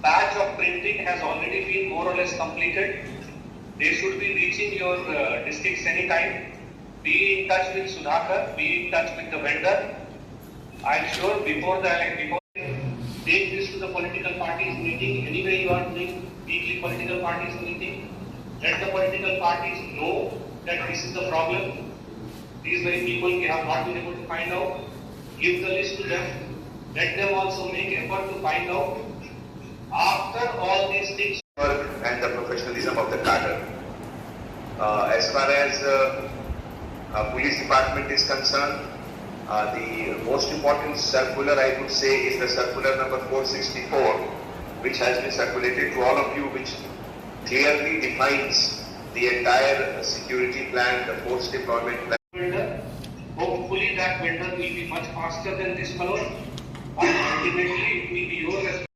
Batch of printing has already been more or less completed. They should be reaching your districts anytime. Be in touch with Sudhakar, be in touch with the vendor. I'm sure before take this to the political parties meeting. Anyway, you are doing weekly political parties meeting. Let the political parties know that this is the problem. These very people we have not been able to find out. Give the list to them. Let them also make effort to find out. After all these things and the professionalism of the cadre. As far as police department is concerned, the most important circular I would say is the circular number 464, which has been circulated to all of you, which clearly defines the entire security plan, the force deployment plan. Hopefully that vendor will be much faster than this fellow, but ultimately it will be your responsibility.